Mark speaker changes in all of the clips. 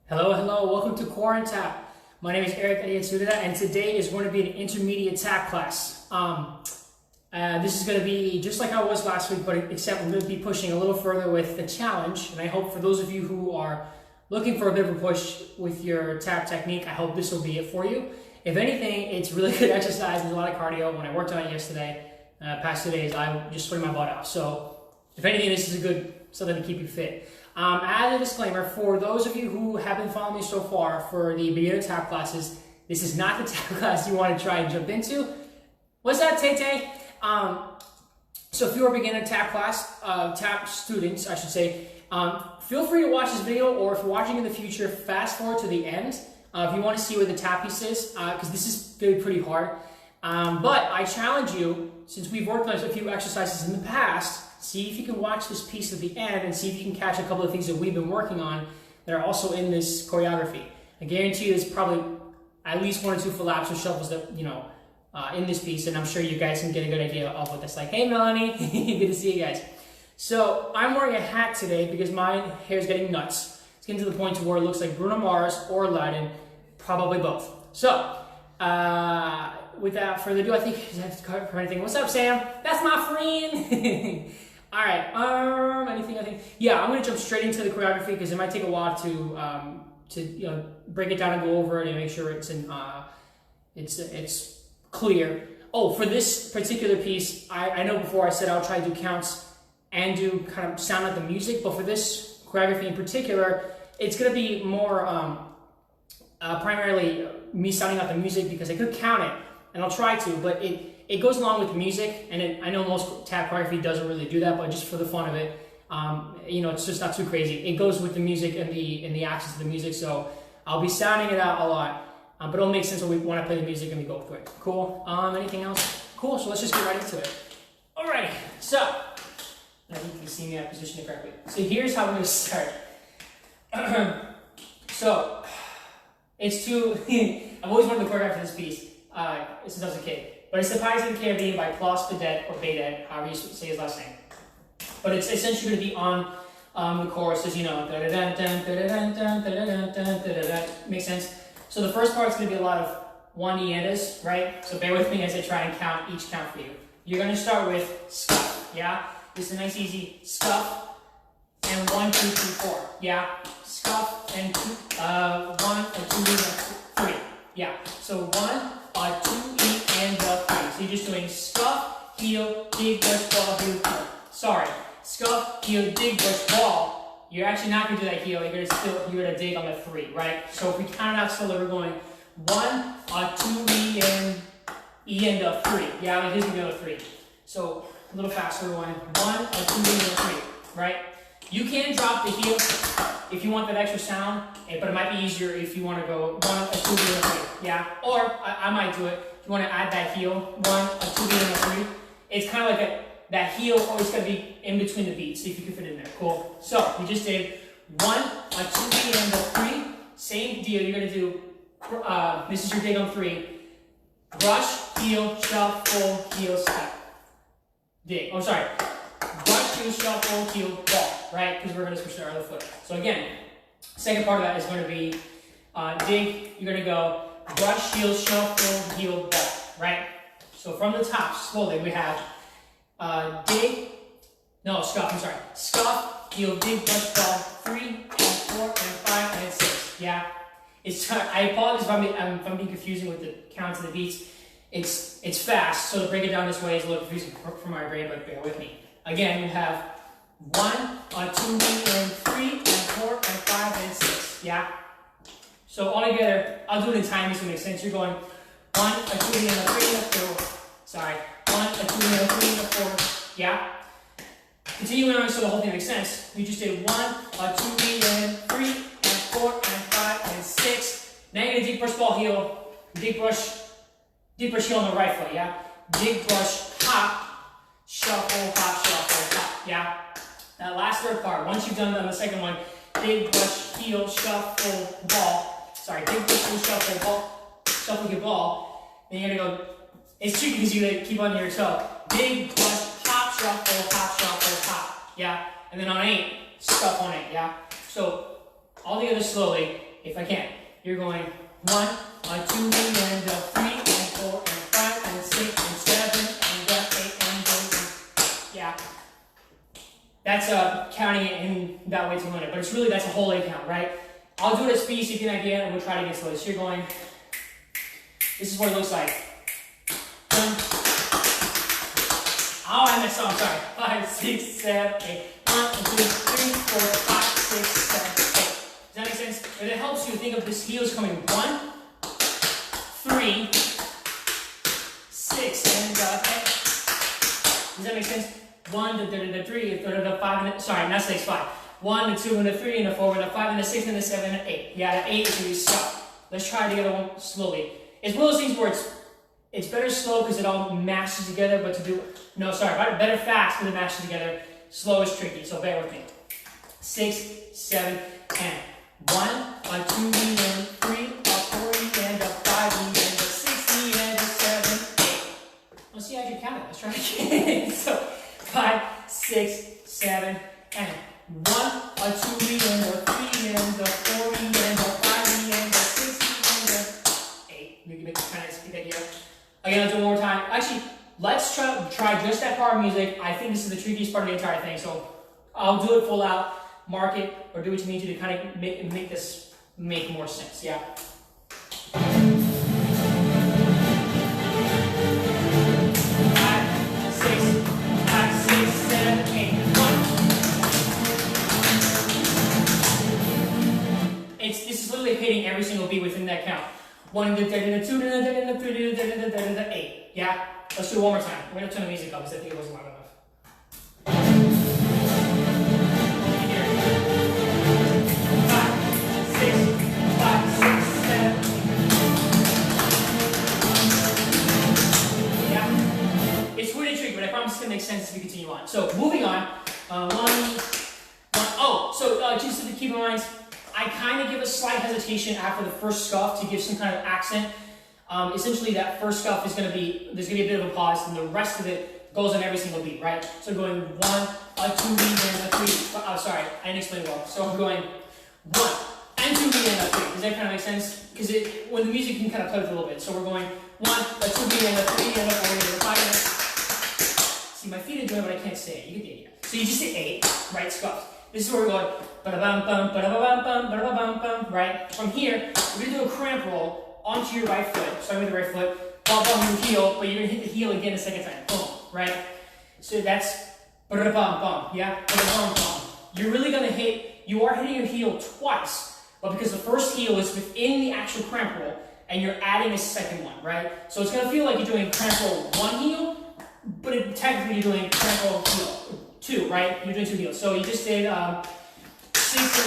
Speaker 1: Hello, hello, welcome to EASQuaranTap. My name is Eric and today is going to be an intermediate tap class. This is going to be just like I was last week, but except we're going to be pushing a little further with the challenge. And I hope for those of you who are looking for a bit of a push with your tap technique, I hope this will be it for you. If anything, it's really good exercise. There's a lot of cardio. When I worked on it yesterday, past 2 days, I just sweated my butt off. So if anything, this is a good something to keep you fit. As a disclaimer, for those of you who have been following me so far for the beginner tap classes, this is not the tap class you want to try and jump into. What's that, Tay-Tay? So if you're a beginner tap class, tap students, I should say, feel free to watch this video, or if you're watching in the future, fast forward to the end if you want to see where the tap piece is, because this is going to be pretty hard. But I challenge you, since we've worked on a few exercises in the past, see if you can watch this piece at the end and see if you can catch a couple of things that we've been working on that are also in this choreography. I guarantee you there's probably at least 1 or 2 flaps or shuffles that, in this piece, and I'm sure you guys can get a good idea of what that's like. Hey Melanie, good to see you guys. So I'm wearing a hat today because my hair is getting nuts. It's getting to the point to where it looks like Bruno Mars or Aladdin, probably both. So, without further ado, I think I have to cover anything. What's up, Sam? That's my friend. All right. Anything? I think. Yeah, I'm gonna jump straight into the choreography because it might take a while to break it down and go over it and make sure it's in it's clear. Oh, for this particular piece, I know before I said I'll try to do counts and do kind of sound like the music, but for this choreography in particular, it's gonna be more primarily me sounding out the music because I could count it, and I'll try to, but it goes along with the music, and I know most tap choreography doesn't really do that, but just for the fun of it, it's just not too crazy. It goes with the music and the accents of the music, so I'll be sounding it out a lot, but it'll make sense when I play the music and we go through it. Cool. Anything else? Cool. So let's just get right into it. Alright. So I think you can see me. I positioned it correctly. So here's how we're going to start. So it's I've always wanted to choreograph this piece since I was a kid. But it's the Pirates of the Caribbean by Klaus Cadet, or Badet, however you say his last name. But it's essentially going to be on the chorus, as you know. Makes sense? So the first part's going to be a lot of 1 iendas, right? So bear with me as I try and count each count for you. You're going to start with scuff, yeah? This is a nice easy scuff, and 1, 2, 3, 4, yeah? Scuff, and 1, and 2, and 3, yeah? So 1, 2, E, and 3. So you're just doing scuff, heel, dig, brush, ball, heel, heel. Sorry, scuff, heel, dig, brush, ball. You're actually not going to do that heel. You're going to dig on the 3, right? So if we count it out slowly, we're going 1, 2, E, and 3. Yeah, here's the other 3. So a little faster, we're going 1, 2, E, and 3, right? You can drop the heel if you want that extra sound, but it might be easier if you want to go 1, 2, E, and 3. Yeah, or I might do it. If you want to add that heel, 1, 2, E, and 3. It's kind of like that heel always got to be in between the beats. See if you can fit in there. Cool. So you just did 1, 2, E, and 3. Same deal. You're gonna do. This is your dig on 3. Brush, heel, shuffle, heel, step. Dig. Oh, sorry. Brush, heel, shuffle, heel, ball. Right? Because we're gonna switch to our other foot. So again, second part of that is going to be dig. You're gonna go brush, heel, shuffle, heel, ball. Right? So from the top, slowly, we have scuff, I'm sorry. Scuff, heel, dig, brush, ball, 3, and 4, and 5, and 6. Yeah? I apologize if I'm being confusing with the counts and the beats. It's fast, so to break it down this way is a little confusing for my brain, but bear with me. Again, we have 1, 2, and 3, and 4, and 5, and 6. Yeah? So all together, I'll do it in time so it makes sense. You're going 1, 2, and 3, and 4. Sorry. 1, 2, and 3, and 4. Yeah? Continuing on so the whole thing makes sense. We just did 1, 2, and 3, and 4, and 5, and 6. Now you're gonna dig brush ball heel, dig brush heel on the right foot, yeah? Dig brush, hop, shuffle, hop, yeah? That last third part, once you've done the second one, dig brush, heel, shuffle, ball. Sorry, dig brush, heel, shuffle, ball, shuffle, heel, ball. Then you're gonna go, it's tricky because you gotta keep on your toe. Dig brush, hop, shuffle, hop, yeah? And then on 8, scuff on 8, yeah? So all together slowly, if I can. You're going 1, 2, and 3, and 4, and 5, and 6, and 7, and 8, and 9. Yeah. That's counting it in that way to limit, but it's really, that's a whole 8 count, right? I'll do it at speed so you can idea, and we'll try to get slow. So you're going, this is what it looks like. 1, oh, I messed up, I'm sorry. 5, 6, 7, 8. 1, 2, 3, 4, 5, 6, 7, 8. Does that make sense? If it helps you think of this heels coming 1, 3, 6, and 8. Does that make sense? 1, the 3, the 5, and sorry, not 6, 5. 1, the 2, and the 3, and the 4, and the 5, and the 6, and the 7, and the 8. Yeah, the 8 is going to be stop. Let's try it together one slowly. It's one of those things where it's better slow because it all mashes together, but to do, no, sorry, better fast because it mashes together. Slow is tricky, so bear with me. 6, 7, and 1, 2, and 3, 4, and 5, and 6, and 7, 8. Let's see how you count it. Let's try it again. So 5, 6, 7, and 1, 2, and 3, and 4, and 5, and 6, and 8. You can make it kind of speed that here. Again, I'll do it one more time. Actually, let's try just that part of music. I think this is the trickiest part of the entire thing. So I'll do it full out, mark it, or do what you need to kind of make this make more sense. Yeah. 1. This is literally hitting every single beat within that count. 1, 2, 3, 8. Yeah? Let's do it one more time. We're going to turn the music up because I think it wasn't loud enough. Here. 5, 6, 7. Yeah? It's really tricky, but I promise it's going to make sense as we continue on. So, moving on. Just to keep in mind, I kind of give a slight hesitation after the first scuff to give some kind of accent. Essentially, that first scuff is going to be, there's going to be a bit of a pause, and the rest of it goes on every single beat, right? So going 1, 2, and 3. Oh, sorry, I didn't explain well. So I'm going 1, and 2, and 3. Does that kind of make sense? Because when the music can kind of play with it a little bit. So we're going 1, 2, and 3, and 4, and 5. See, my feet are doing it, but I can't say it. You get the idea. So you just say 8, right? Scuffs. This is where we're going, right? From here, we're going to do a cramp roll onto your right foot. Starting with the right foot, bump on your heel, but you're going to hit the heel again a second time. Boom, right? So that's yeah? You're really going to hit, you are hitting your heel twice, but because the first heel is within the actual cramp roll, and you're adding a second one, right? So it's going to feel like you're doing cramp roll 1 heel, but technically you're doing cramp roll heel 2, right? You're doing 2 heels. So you just did 6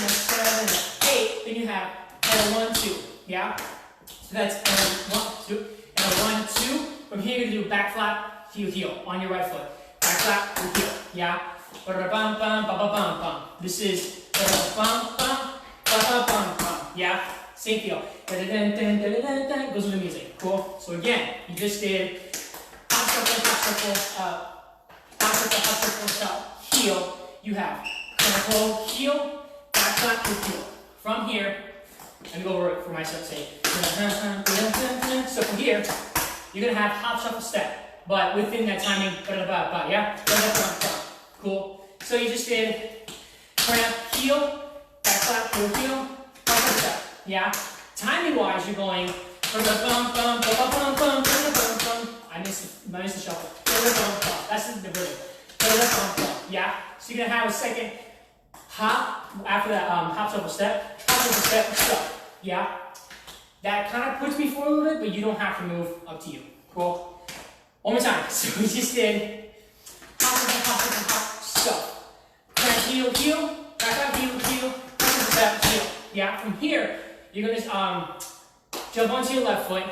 Speaker 1: and 7 and 8, then you have and a 1, 2, yeah? So that's and a 1, 2, and a 1, 2. From here you're going to do back flat, heel on your right foot. Back flat, heel, yeah? This is yeah? Same feel. Goes with the music. Cool? So again, you just did hop circle, stop, heel. You have cramp heel, back flat, heel. From here, let me go over it for myself. Say, so from here, you're gonna have hop, shuffle, step, but within that timing, yeah. Cool. So you just did cramp heel, back flat, heel, step, yeah. Timing wise, you're going. I missed the shuffle. That's the rhythm. Yeah. So you're gonna have a second hop after that hop shuffle step, stop. Yeah. That kind of puts me forward a little bit, but you don't have to move. Up to you. Cool. One more time. So we just did hop, stop. Cramp heel, back up, heel, step, heel. Yeah. From here, you're gonna jump onto your left foot,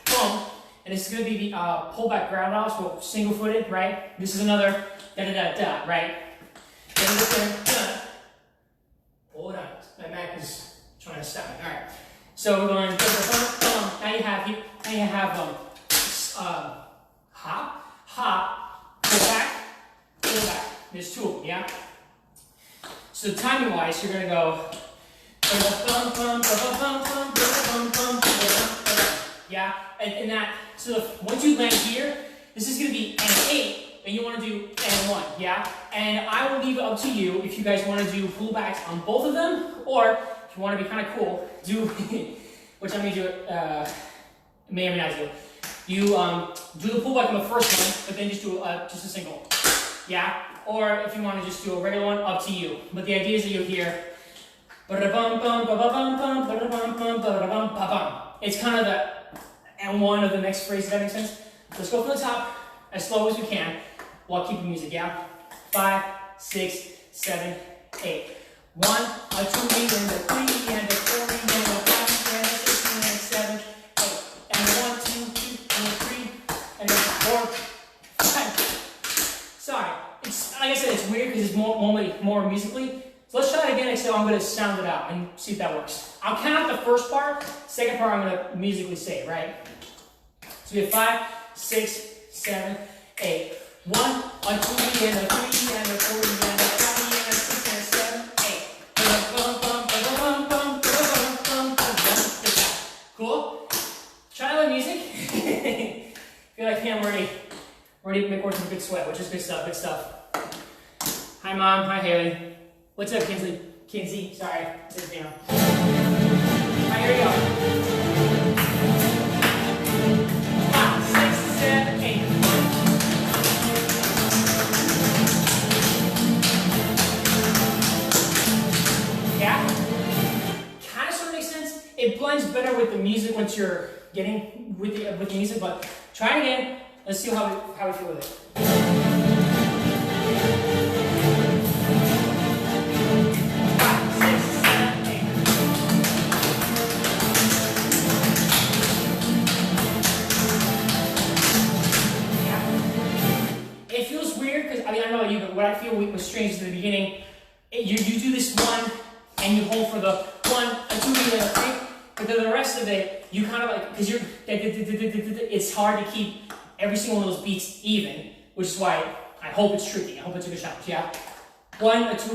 Speaker 1: boom. And this is going to be the pullback ground off, so single footed, right? This is another da-da-da-da, right? Da-da-da-da-da. Hold on, my Mac is trying to stop me. All right. So we're going da-da-da-da-da. Now you have hop, pull back. There's 2 of them, yeah? So timing wise, you're going to go Yeah, and that, so once you land here, this is going to be N8, and you want to do N1, yeah? And I will leave it up to you if you guys want to do pullbacks on both of them, or if you want to be kind of cool, do, which I may do, may or may not do. You do the pullback on the first one, but then just do just a single, yeah? Or if you want to just do a regular one, up to you. But the idea is that you'll hear, it's kind of the N1 of the next phrase, if that makes sense. Let's go from the top as slow as we can while keeping music, yeah? 5, 6, 7, 8. 1, a 2, and a 3, and a 4, and a 5, and a 6, and a 7, 8. And a 1, 2, and a 3, and a 4, 5. Sorry, it's, like I said, it's weird because it's more musically. So let's try it again, except I'm going to sound it out and see if that works. I'll count out the first part, second part I'm going to musically say, right? So we have 5, 6, 7, 8. 1, a 2, and a 3, and a 4, and a 5, and a 6, and a 7, 8. Cool? Try the music. Feel like I'm ready to make work with a big sweat, which is good stuff, good stuff. Hi, Mom. Hi, Haley. What's up, Kinsley? Kinsey, sorry, sit down. Alright, here we go. 5, 6, 7, 8. Yeah? Kind of sort of makes sense. It blends better with the music once you're getting with the music, but try it again. Let's see how we feel with it. What I feel was strange at the beginning, you do this one and you hold for the 1, a 2, and a 3, but then the rest of it, you kind of like, because you're, it's hard to keep every single one of those beats even, which is why I hope it's tricky. I hope it's a good challenge, yeah? 1, a 2,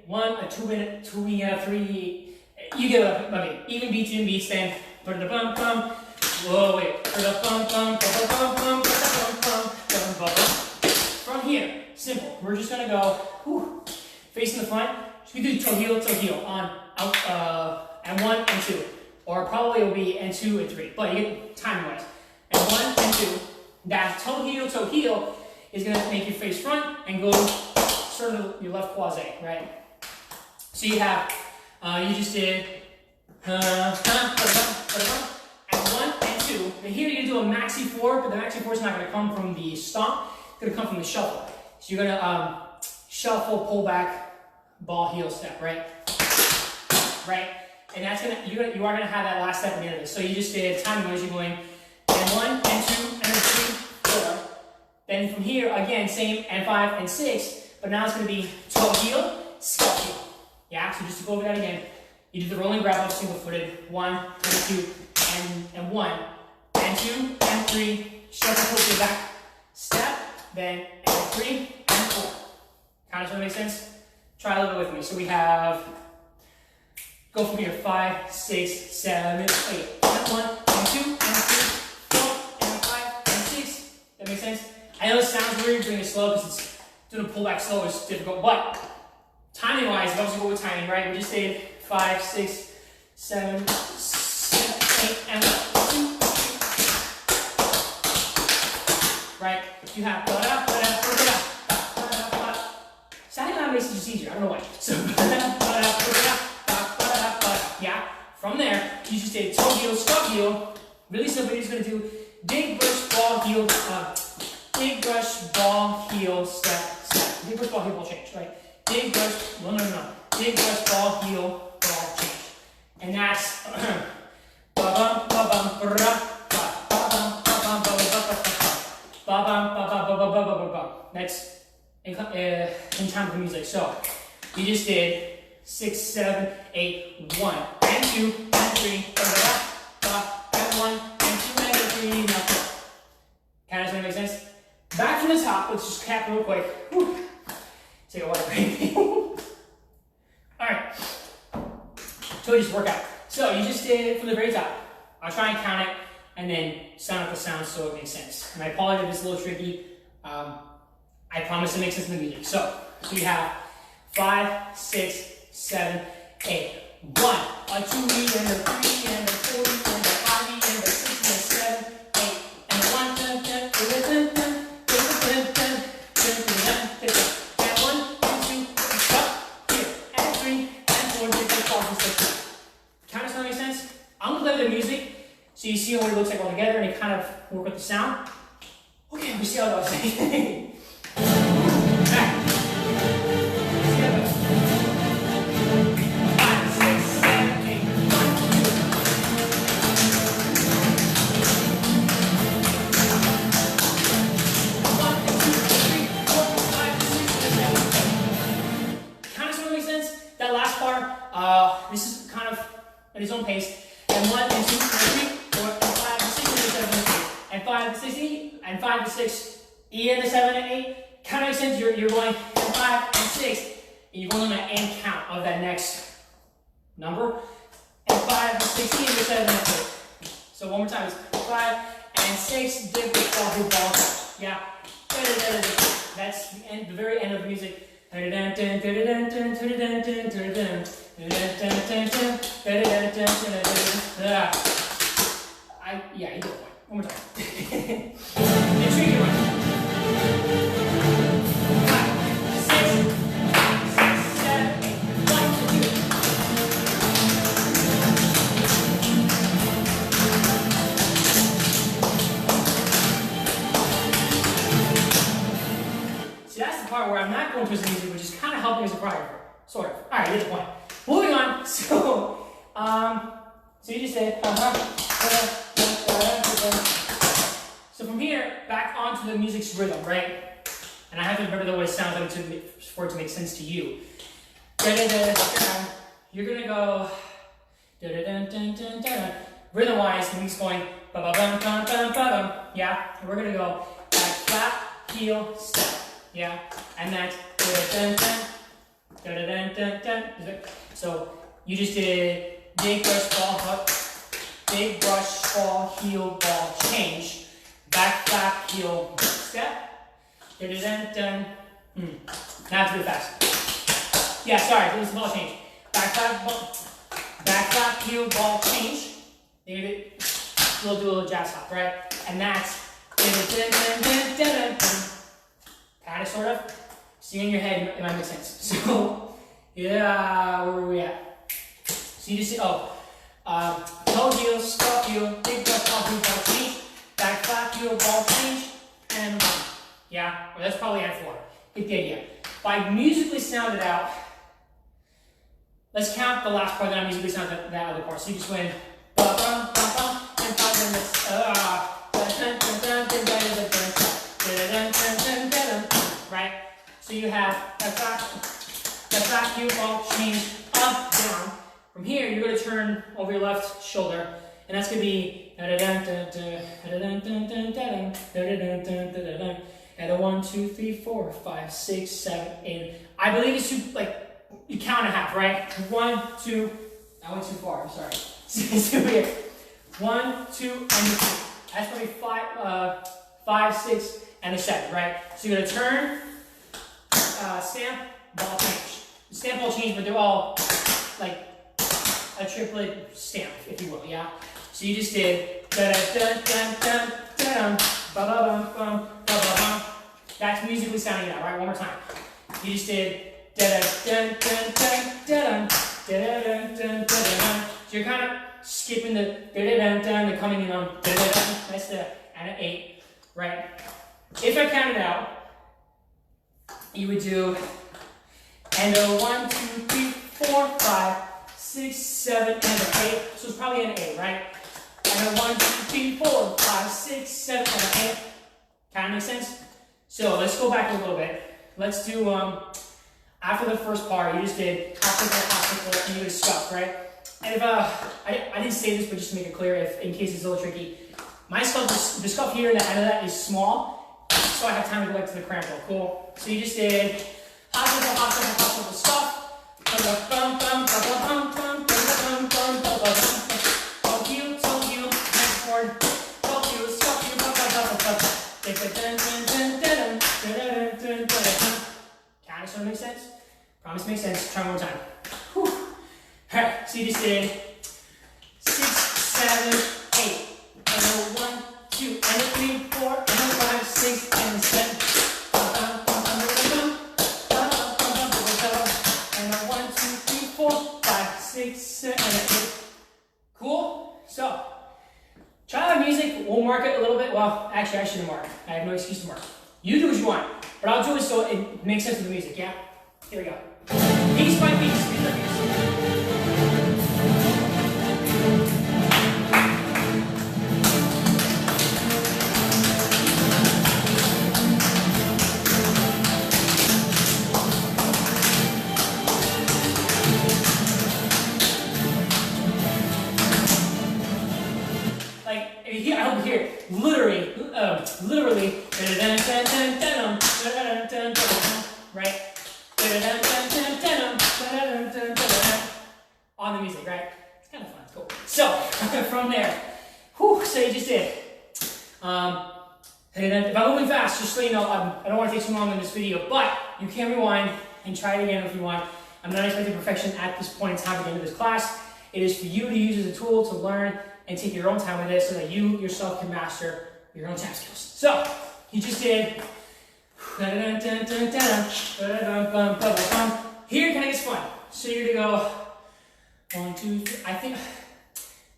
Speaker 1: 1, a 2, and a 2, and a 3, you get what I mean. Even beats, then, whoa, wait, from here. Simple. We're just gonna go facing the front. So we do toe heel on out and 1 and 2, or probably it will be and 2 and 3. But you get time wise. And 1 and 2. That toe heel is gonna make you face front and go sort of your left quasi, right? So you have you just did and 1 and 2. But here you're gonna do a maxi 4, but the maxi 4 is not gonna come from the stomp. It's gonna come from the shuffle. So you're gonna shuffle, pull back, ball, heel step, right? Right? And that's gonna you are gonna have that last step at the end of this. So you just did timing wise, you're going and 1 and 2 and 3, 4. Then from here again, same and 5 and 6, but now it's gonna be toe heel, scuff heel. Yeah, so just to go over that again, you do the rolling grab up, single footed, 1 and 2 and 1 and 2 and 3, shuffle pull back, step, then and 3 and 4. Kind of sort of makes sense? Try a little bit with me. So we have, go from here, 5, 6, 7, 8. And 1, and 2, and 3, 4, and 5, and 6. That makes sense? I know it sounds weird doing it slow because it's doing a pullback slow is difficult, but timing wise, if I was to go with timing, right? We just did 5, 6, 7, 8, and 1, 2, 3. Right? You have sounding loud makes it just easier. I don't know why. So yeah. From there, you just did toe heel, scuff heel. Really simple. You're just gonna do big brush, ball, heel, big brush, ball, heel, step, step. Big brush, ball, heel, ball, change. Right? Big brush. No. Big brush, ball, heel, ball, change. And that's That's in time with the music. So you just did 6, 7, 8, 1, and 2, and 3, and 1, and 2, and 3, now 4. Kind of make sense? Back from the top, let's just cap real quick. Whew. Take a water break. Alright. So So just work out. So you just did it from the very top. I'll try and count it and then sound out the sound so it makes sense. And I apologize if it's a little tricky. I promise it makes sense in the music. So you have 5, 6, 7, 8. 1, a 2 E and a 3 and a 4 E and a 5 E and a 6 and a 7, 8 and a 1, and 1, 2, 3, up here, and 3 and 4, and 5 and 6. Count us, that makes sense? I'm gonna play the music so you see what it looks like all together and you kind of work with the sound. Okay, we see how it goes. This is kind of at its own pace. And 1 and 2 and 3, 4 and 5 and 6 and 7 and 8. And 5 and 6 E and 5 and 6 E and the 7 and 8. Kind of makes sense. You're going 5 and 6. And you're going on the end count of that next number. And 5 and 6 E and the 7 and 8. So one more time. It's 5 and 6 dip ball ball. Yeah. That's the end, the very end of the music. Yeah, you do it. One more time. And tricky one. 5, 6, 7, 8. 1, 2. See, that's the part where I'm not going towards the music, which is kind of helping as a choreographer. Sort of. Alright, here's the point. Moving on. So you just said, So from here, back onto the music's rhythm, right? And I have to remember what it sounds like for it to make sense to you. You're gonna go rhythm-wise, the music's going yeah. And we're gonna go back, flat, heel, step, yeah. And that's so you just did big brush ball hook, big brush ball heel ball change, back flap heel step. Now it's really fast. Yeah, sorry, this is ball change. Back flap heel ball change. We'll do a little jazz hop, right? And that's kind of sort of. See in your head, it might make sense. So, yeah, where were we at? So you just see, toe heel, scuff heel, big brush ball heel ball change, back flap heel ball change, and 1. Yeah, well, that's probably at 4. Get the idea. If I musically sound it out, let's count the last part, then I musically sound that other part. So you just went, and 5 minutes, right? So you have the back heel ball change up, down. From here, you're going to turn over your left shoulder, and that's going to be and a 1, 2, 3, 4, 5, 6, 7, 8. I believe it's you count a half, right? 1, 2. I went too far. I'm sorry. So here, 1, 2, and 3. That's going to be 5, 6, and a 7, right? So you're going to turn. Stamp, ball change. Stamp, ball change, but they're all like a triplet stamp, if you will, yeah? So you just did that's musically sounding out, right? One more time. You just did so you're kind of skipping the coming in on that's the and an 8, right? If I count it out, you would do and a 1, 2, 3, 4, 5, 6, 7, and an 8. So it's probably an 8, right? And a 1, 2, 3, 4, 5, 6, 7, and an 8. Kind of makes sense? So let's go back a little bit. Let's do after the first part, you just did hop circle, and you did scuff, right? And if I didn't say this, but just to make it clear, if in case it's a little tricky, my scuff, the scuff here and the end of that is small, so I have time to go back to the cramp roll. Cool. So you just did hop circle, scuff. Promise makes sense. Try one more time. Whew. Alright, so you just did 6, 7, 8. And then 1, 2, and then 3, 4, and then 5, 6, and 7. And then 1, 2, 3, 4, 5, 6, 7, and 8. Cool? So, try the music. We'll mark it a little bit. Well, actually, I shouldn't mark. I have no excuse to mark. You do what you want. But I'll do it so it makes sense with the music, yeah? Here we go. Piece by piece. Like, I hope you hear it. Literally, right? On the music, right? It's kind of fun, cool. So, from there, so you just did. If I'm moving fast, just so you know, I don't want to take too long in this video, but you can rewind and try it again if you want. I'm not expecting perfection at this point in time at the end of this class. It is for you to use as a tool to learn and take your own time with it so that you yourself can master your own tap skills. So, you just did. Here it kind of gets fun. So you're going to go 1, 2, 3. I think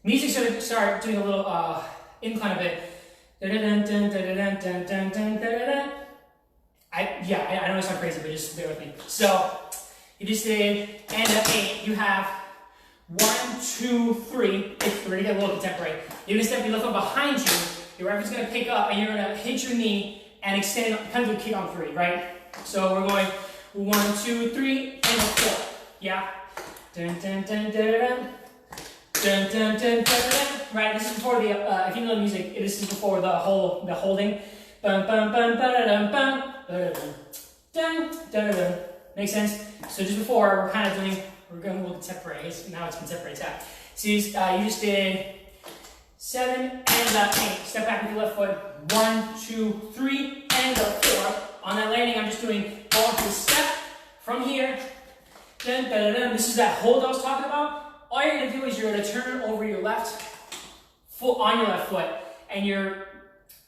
Speaker 1: music's going to start doing a little incline a bit. I know it's not crazy, but just bear with me. So you just did, and 8. You have 1, 2, 3. We're going to get a little contemporary. You're going to step your left foot behind you. Your right foot's going to pick up, and you're going to hit your knee and extend, kind of do a kick on 3, right? So we're going 1, 2, 3, and 4. Yeah? Dun, dun, dun, dun, dun. Dun, dun, dun, dun, dun. Right, this is before the, if you know the music, this is before the holding. Bum, bum, bum, ba-da-dum, bum, ba-da-dum. Dun, dun, dun, dun. Makes sense? So just before, we're kind of doing, we're going a little contemporary. Now it's contemporary tap. So you just did 7 and 8. Step back with your left foot. 1, 2, 3, and 4. On that landing, I'm just doing ball to step from here. Dun, dun, dun, dun. This is that hold I was talking about. All you're going to do is you're going to turn over your left foot on your left foot, and your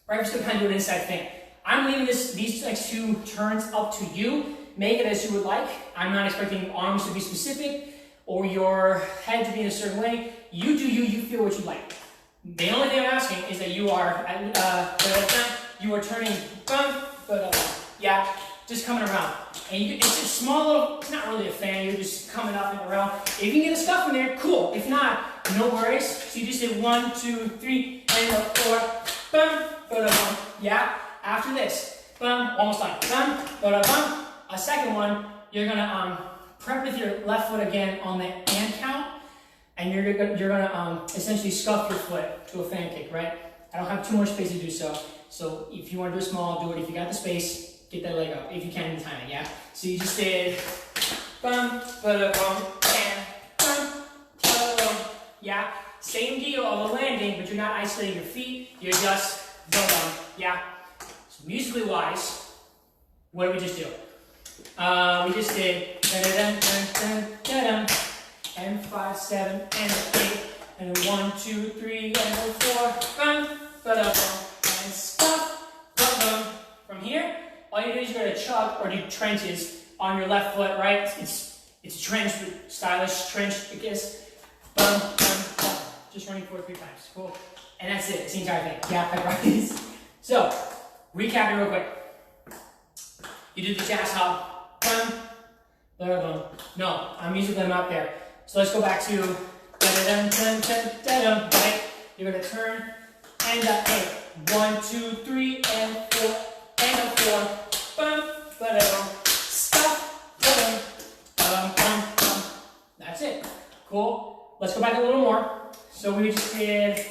Speaker 1: right foot's going to kind of do an inside thing. I'm leaving these next 2 turns up to you. Make it as you would like. I'm not expecting arms to be specific or your head to be in a certain way. You do you. You feel what you like. The only thing I'm asking is that you are turning, yeah, just coming around. And it's a small little, it's not really a fan, you're just coming up and around. If you can get a scuff in there, cool. If not, no worries. So you just did 1, 2, 3, and 4, bum, yeah. After this, almost done, bum. A second one, you're gonna prep with your left foot again on the and count. And you're gonna essentially scuff your foot to a fan kick, right? I don't have too much space to do so. So if you want to do it small, do it. If you got the space, get that leg up. If you can, time it, yeah? So you just did bum, ba-da-bum, and bum, ba-da-bum. Yeah? Same deal of the landing, but you're not isolating your feet. You're just bum, yeah? So musically wise, what did we just do? We just did da-da-dum-dum-dum-dum-dum. And 5, 7, and 8, and 1, 2, 3, and 4, bum, ba-da-bum, and stop, bum. From here, all you do is you're gonna chug or do trenches on your left foot, right? It's a trench, stylish trench, I guess. Bum, just running 4 or 3 times, cool. And that's it, it's the entire thing. Yeah, I promise. So, recap it real quick. You did the jazz hop, bum, ba-da-bum. No, I'm using them out there. So let's go back to da-da-dum-dum-dum-dum, right? You're going to turn and 8. 1, 2, 3, and 4, and 4. Bum, ba-da-bum, stop, ba-dum, bum. That's it. Cool. Let's go back a little more. So we just did,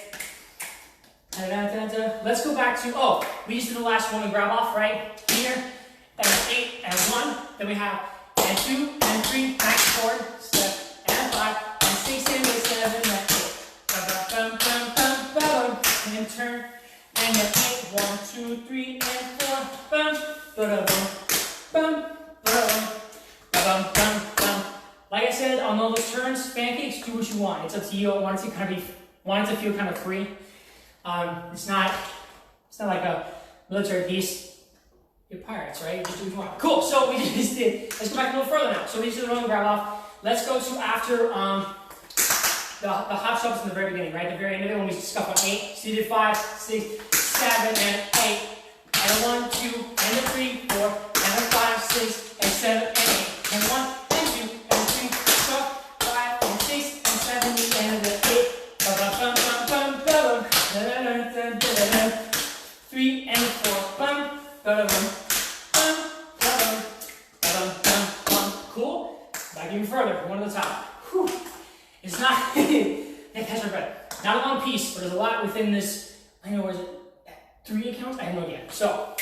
Speaker 1: let's go back to, we just did the last one and grab off, right? Here, and 8, and 1. Then we have, and 2, and 3, back forward, step, and 5, and 6, and 7, and 8. And turn, and then 8, 1, 2, 3, and 4. Bum, ba-da-bum, bum, ba-dum, ba-bum, bum. do what you want. It's up to you. I want it to feel kind of free. It's not like a military piece. You're pirates, right? Just do what you want. Cool. So we just did. Let's go back a little further now. So we just did the rolling grab off. Let's go to after the hop shuffles in the very beginning, right? The very end of it when we scuff on 8. So you did 5, 6, 7, and 8. And a 1, 2, and a 3, 4, and a 5, 6, and 7, and 8. And 1, and 2, and 3, 4, 5, and 6, and 7, and 8. 3 and 4. Bum, ba-da-bum, bum, ba-dum, ba-dum, bum, bum. Cool? Back even further. One at the top. Whew. It's not. Catch my breath. Not a long piece, but there's a lot within this. I know, was it 3 accounts? I have no idea. So,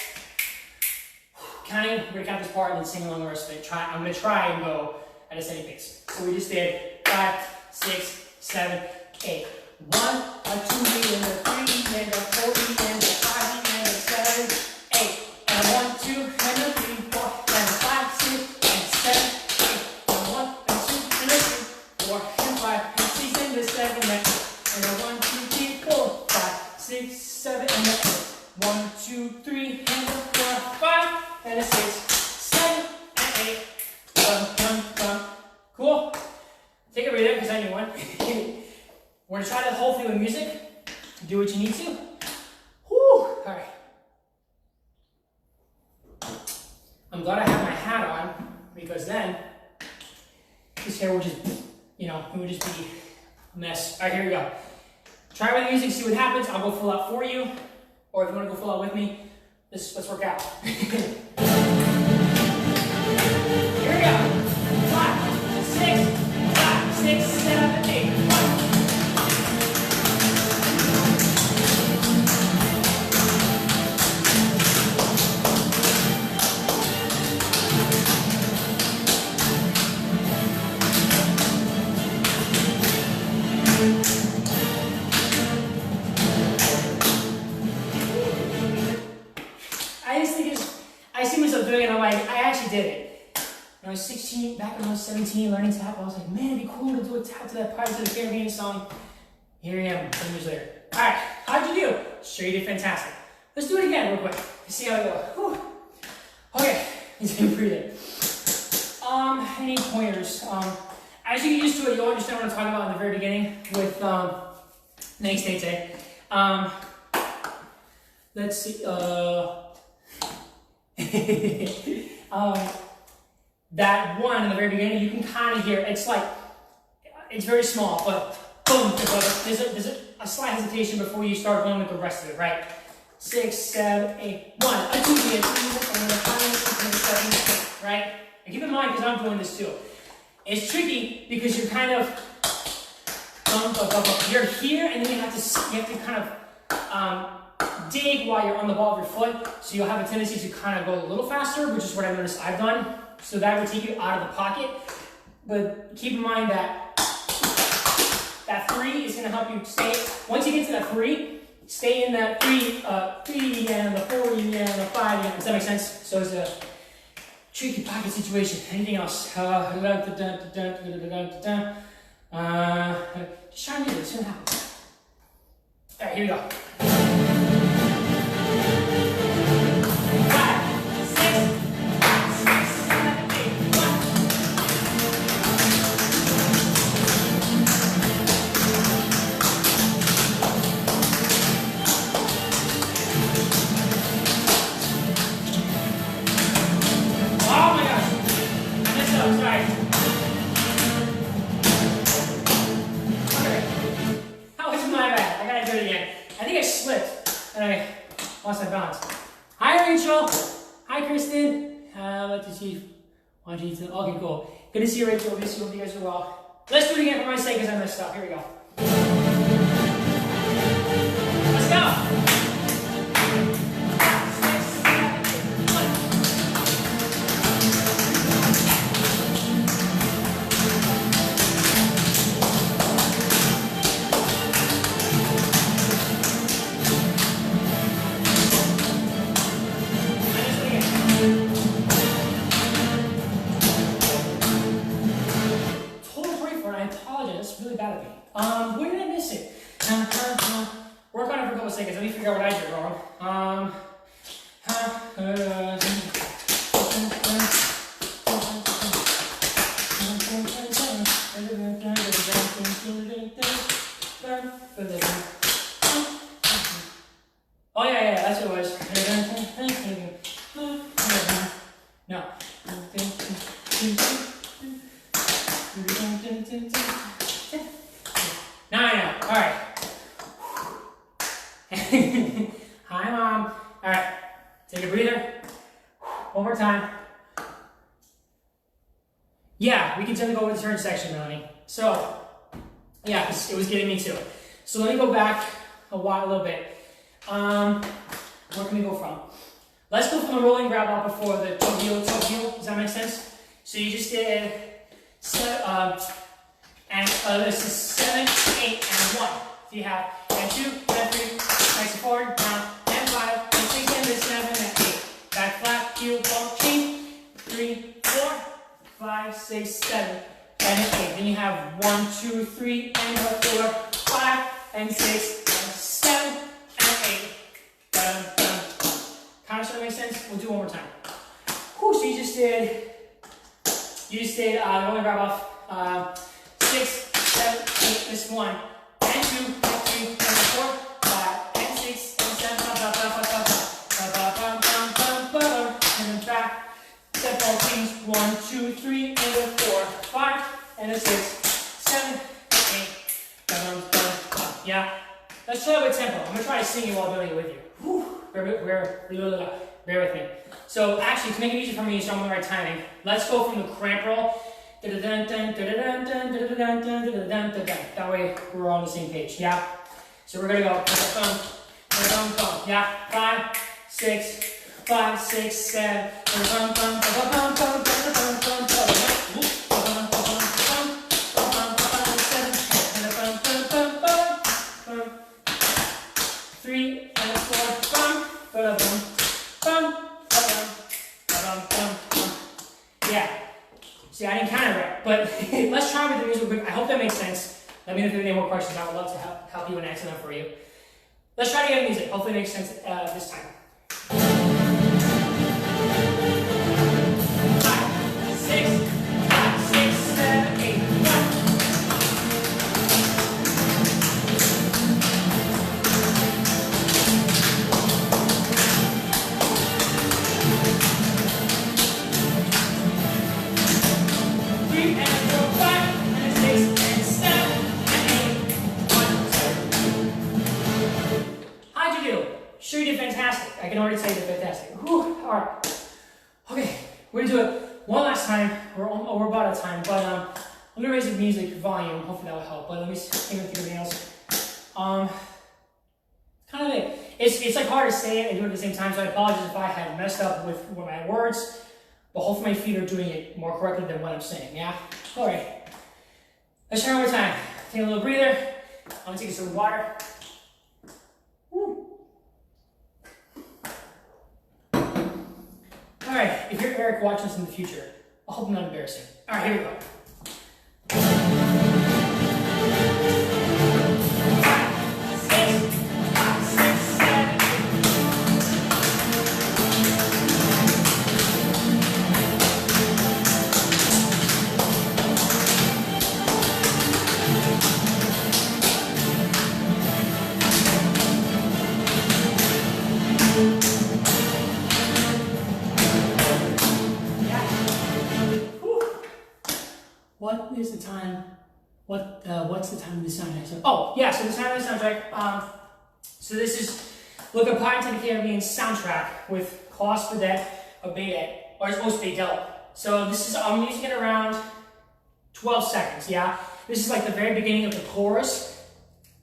Speaker 1: counting, we're going to count this part and then sing along the rest of it. I'm going to try and go at a steady pace. So we just did 5, 6, 7, 8. 1, a 2, and a 3, and a 4, and a 5, and a 7, 8. And a 1, 2, and a 3, 4, and a 5, 6, and 7, 8. And a 1, and 2, and a 3, 4, and 5, and 6, and a 7, and 8. And a 1, 2, 3, 4, 5, 6, 7, and a 8. 1, 2, 3, and a 4, 5, and a 6, 7, and 8. Bum, bum, bum. Cool? Take a breather, because I knew one. We're going to try the whole thing with music. Do what you need to. Whew! Alright. I'm glad I have my hat on, because then this hair will just, it would just be a mess. Alright, here we go. Try with the music, see what happens. I'll go full out for you. Or if you want to go full out with me, let's work out. Here we go. 5, 6, 5, 6, 7, 8. 1. I see myself doing it, and I'm like, I actually did it. When I was 16, back when I was 17, learning tap, I was like, man, it'd be cool to do a tap to that Pirates of the Caribbean song. Here I am, 10 years later. Alright, how'd you do? Sure, you did fantastic. Let's do it again real quick. Let's see how we go. Whew. Okay, let's keep breathing. I need pointers. As you get used to it, you'll understand what I'm talking about in the very beginning with next day. Let's see. That one in the very beginning, you can kind of hear. It's like it's very small, but boom. There's a slight hesitation before you start going with the rest of it, right? 6, 7, 8, 1, a 2, 3, and a 5, 6, and a 7, 8, right? And keep in mind, because I'm doing this too. It's tricky because you're kind of you're here, and then you have to kind of dig while you're on the ball of your foot. So you'll have a tendency to kind of go a little faster, which is what I've noticed I've done. So that would take you out of the pocket. But keep in mind that that 3 is going to help you stay. Once you get to that 3, stay in that 3 and the 4 and the 5. Does that make sense? So it's a tricky pocket situation. Anything else? Just try and do this. See what happens. All right, here we go. 5, 6, 7, 8, 1. Oh my gosh! I messed up. Sorry. Okay. That was my bad. I gotta do it again. I think I slipped and I lost my balance. Hi Rachel. Hi Kristen. What did she want you to? Okay, cool. Good to see you, Rachel. Good to see you. Hope you guys are well. Let's do it again for my sake because I messed up. Here we go. Let's go. 6, 7, 8, 1. Where did I miss it? Work on it for a couple seconds. Let me figure out what I did wrong. Oh yeah, that's what it was. No. Now I know. All right. Hi, Mom. All right. Take a breather. One more time. Yeah, we can totally go over the turn section, Melanie. So, yeah, it was getting me too. So let me go back a little bit. Where can we go from? Let's go from the rolling grab out before the toe heel. Does that make sense? So you just did this is 7, 8, and 1. So you have and 2, and 3, next to forward, down, and 5, and 6, and 7, and 8. Back flat, heel, bump, chain. 3, 4, 5, 6, 7, and 8. Then you have 1, 2, 3, and 4, 5, and 6, and 7, and 8. Kind of sort of makes sense? We'll do one more time. Whew, so you just did rolling grab off 6, 7, 8, this 1, and 2, and 3, and 4, 5, and 6, and 7, and then back, step all chains, 1, 2, 3, and a 4, 5, and a 6, 7, 8, yeah. Let's try it with tempo. I'm gonna try to sing it while doing it with you. Whew. Bear with me. So actually, to make it easy for me, so I'm on the right timing, let's go from the cramp roll. That way we're all on the same page, yeah? So we're gonna go, yeah? 5, 6, 5, 6, 7, 3 and 4, yeah. See, I didn't count it right, but let's try with the music quick. I hope that makes sense. Let me know if you have any more questions. I would love to help you and answer them for you. Let's try to get music. Hopefully it makes sense this time. 5, 6, 7, 8, 3 and 4, 5, and 6, and 7, and 8, 1, 2. How'd you do? Sure you did fantastic. I can already tell you did fantastic. Whew. All right. Okay, we're gonna do it one last time. We're about out of time, but I'm gonna raise the music volume. Hopefully that will help. But let me think of anything else. Kind of it. It's like hard to say it and do it at the same time. So I apologize if I had messed up with my words. But hopefully my feet are doing it more correctly than what I'm saying, yeah? All right. Let's try one more time. Take a little breather. I'm gonna take a sip of water. Woo. All right, if you're Eric watching this in the future, I hope I'm not embarrassing. All right, here we go. 5, 6, 7, 8. What is the time? What's the time of the soundtrack? So, oh, yeah. So the time of the soundtrack. So this is look at Pirates of the Caribbean soundtrack with Klaus Badette of Bayette, or it's supposed to be Della. So this is I'm using it around 12 seconds. Yeah. This is like the very beginning of the chorus,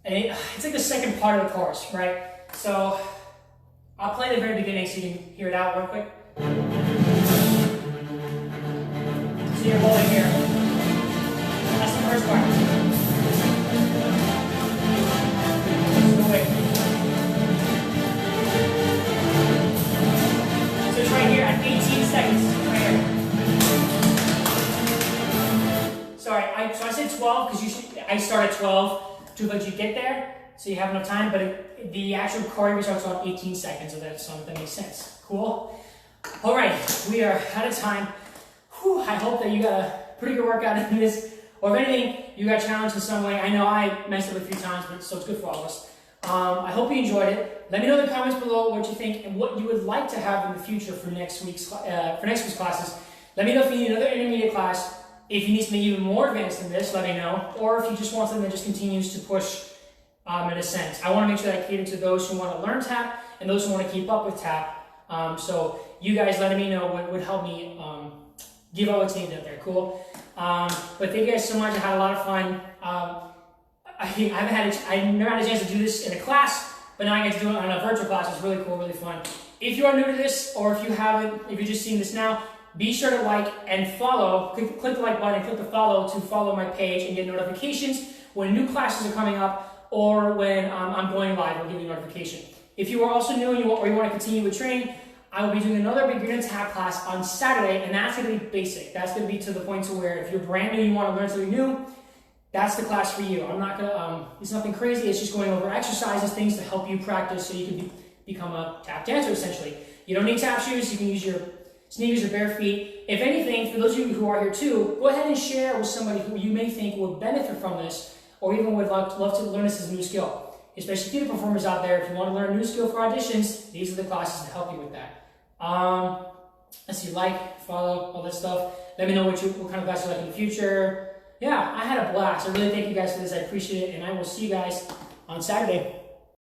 Speaker 1: and it's like the second part of the chorus, right? So I'll play the very beginning so you can hear it out real quick. So you're holding here. That's the first part. So wait. So it's right here at 18 seconds. Right here. Sorry, so I said 12 because I I start at 12 to let you get there, so you have enough time, but the actual cardio starts on 18 seconds of that song, if that makes sense. Cool? All right, we are out of time. Whew, I hope that you got a pretty good workout in this, or if anything, you got challenged in some way. I know I messed up a few times, but so it's good for all of us. I hope you enjoyed it. Let me know in the comments below what you think and what you would like to have in the future for next week's classes. Let me know if you need another intermediate class. If you need something even more advanced than this, let me know. Or if you just want something that just continues to push in a sense. I want to make sure that I cater to those who want to learn tap and those who want to keep up with tap. So you guys letting me know what would help me give all what's needed out there. Cool. But thank you guys so much. I had a lot of fun. I never had a chance to do this in a class, but now I get to do it on a virtual class. It's really cool, really fun. If you are new to this, or if you haven't, if you're just seeing this now, be sure to like and follow. Click the like button and click the follow to follow my page and get notifications when new classes are coming up or when I'm going live. I'll give you a notification. If you are also new and you want to continue with training, I will be doing another beginner tap class on Saturday, and that's going to be basic. That's going to be to the point to where if you're brand new, you want to learn something new, that's the class for you. I'm not gonna, it's nothing crazy. It's just going over exercises, things to help you practice so you can become a tap dancer, essentially. You don't need tap shoes. You can use your sneakers or bare feet. If anything, for those of you who are here too, go ahead and share with somebody who you may think would benefit from this, or even would love to learn this as a new skill. Especially theater performers out there, if you want to learn a new skill for auditions, these are the classes to help you with that. Let's see, like, follow, all that stuff. Let me know what kind of class you like in the future. Yeah, I had a blast. I really thank you guys for this. I appreciate it, and I will see you guys on Saturday.